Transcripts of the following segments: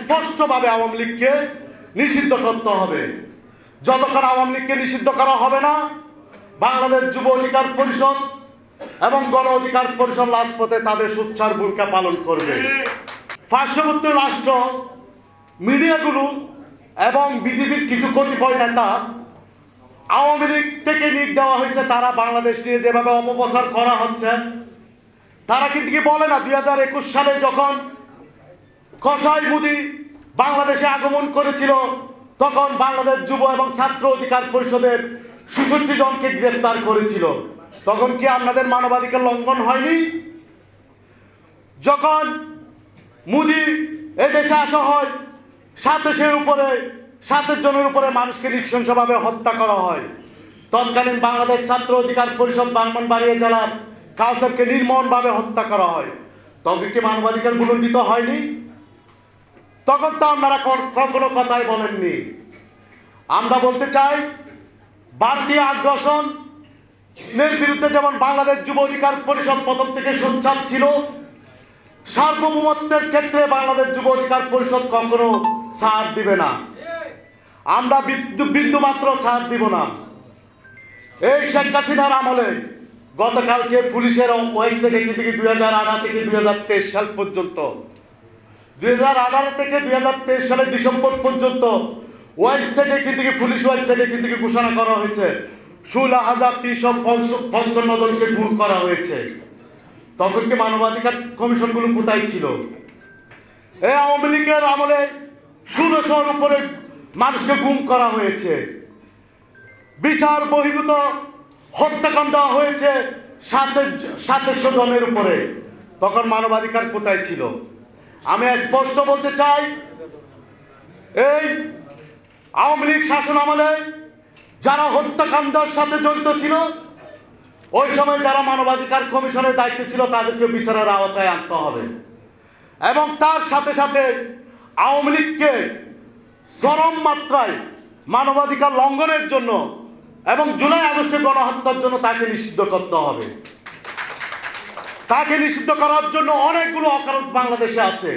স্পষ্টভাবে আওয়ামী লীগকে নিষিদ্ধ করতে হবে। যতক্ষণ আওয়ামী লীগকে নিষিদ্ধ করা হবে না, বাংলাদেশ যুব অধিকার পরিষদ এবং গণ অধিকার পরিষদ রাজপথে তাদের সোচ্চার ভূমিকা পালন করবে। পার্শ্ববর্তী রাষ্ট্র মিডিয়াগুলো এবং বিজেপির কিছু কতিপয় নেতা আওয়ামী লীগ থেকে নিয়োগ দেওয়া হয়েছে, তারা বাংলাদেশ নিয়ে যেভাবে অপপ্রচার করা হচ্ছে, তারা কিন্তু কি বলে না 2021 সালে যখন খোসাই মোদি বাংলাদেশে আগমন করেছিল, তখন বাংলাদেশ যুব এবং ছাত্র অধিকার পরিষদের ৬৬ জনকে গ্রেপ্তার করেছিল। তখন কি আপনাদের মানবাধিকার লঙ্ঘন হয়নি? যখন মোদি এদেশে আসা হয়, ২৭ জনের উপরে মানুষকে নৃশংসভাবে হত্যা করা হয়, তৎকালীন বাংলাদেশ ছাত্র অধিকার পরিষদ ব্রাহ্মণবাড়িয়া জেলার কাউসারকে নির্মমভাবে হত্যা করা হয়, তখন কি মানবাধিকার ভুলণ্ঠিত হয়নি? তখন তো আপনারা কোনো কথাই বলেননি। আমরা বলতে চাই, ভারতীয় আগ্রাসনের বিরুদ্ধে যেমন বাংলাদেশ যুব অধিকার পরিষদ প্রথম থেকে সোচ্চার ছিল, সার্বভৌমত্বের ক্ষেত্রে বাংলাদেশ যুব অধিকার পরিষদ কখনো ছাড় দিবে না। আমরা বিন্দুমাত্র ছাড় দিব না। এই শেখ হাসিনার আমলে গতকালকে পুলিশের ওয়েবসাইটে কিন্তু 2018 থেকে 2023 সাল পর্যন্ত, 2018 থেকে 2023 সালের ডিসেম্বর পর্যন্ত ওয়েবসাইটে কিন্তু পুলিশ ওয়েবসাইটে কিন্তু ঘোষণা করা হয়েছে 16,355 জনকে গুম করা হয়েছে। তখন কি মানবাধিকার কমিশনগুলো কোথায় ছিল? এই আওয়ামী লীগের আমলে 1600-র উপরে মানুষকে গুম করা হয়েছে, বিচার বহির্ভূত হত্যাকাণ্ড হয়েছে 2700 জনের উপরে। তখন মানবাধিকার কোথায় ছিল? আমি স্পষ্ট বলতে চাই, এই আওয়ামী লীগ শাসন আমলে যারা হত্যাকাণ্ডের সাথে জড়িত ছিল, ওই সময় যারা মানবাধিকার কমিশনের দায়িত্বে ছিল, তাদেরকে বিচারের আওতায় আনতে হবে। এবং তার সাথে সাথে আওয়ামী লীগকে চরম মাত্রায় মানবাধিকার লঙ্ঘনের জন্য এবং জুলাই আগস্টের গণহত্যার জন্য তাকে নিষিদ্ধ করতে হবে। তাকে নিষিদ্ধ করার জন্য অনেকগুলো অকারেন্স বাংলাদেশে আছে।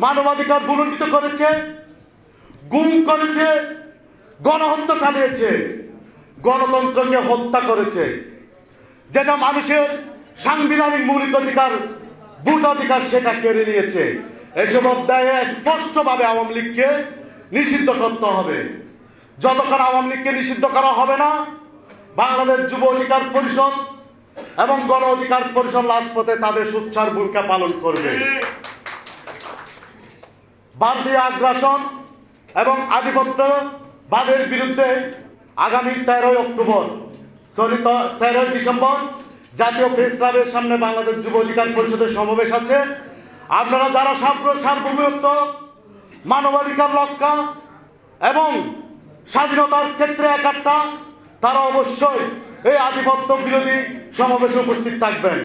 মানবাধিকার ভুলণ্ঠিত করেছে, গুম করেছে, গণহত্যা চালিয়েছে, গণতন্ত্রকে হত্যা করেছে, যেটা মানুষের সাংবিধানিক মৌলিক অধিকার, ভোটাধিকার, সেটা কেড়ে নিয়েছে। এসব অধ্যায়ে স্পষ্টভাবে আওয়ামী লীগকে নিষিদ্ধ করতে হবে। যতক্ষণ আওয়ামী লীগকে নিষিদ্ধ করা হবে না, বাংলাদেশ যুব অধিকার পরিষদ এবং গণ অধিকার পরিষদ রাজপথে তাদের সোচ্চার ভূমিকা পালন করবে। ভারতীয় আগ্রাসন এবং আধিপত্যবাদের বিরুদ্ধে আগামী 13 ডিসেম্বর জাতীয় প্রেস ক্লাবের সামনে বাংলাদেশ যুব অধিকার পরিষদের সমাবেশ আছে। আপনারা যারা সার্বভৌমত্ব, মানবাধিকার রক্ষা এবং স্বাধীনতার ক্ষেত্রে একাত্মতা, তারা অবশ্যই এই আধিপত্য বিরোধী সমাবেশে উপস্থিত থাকবেন।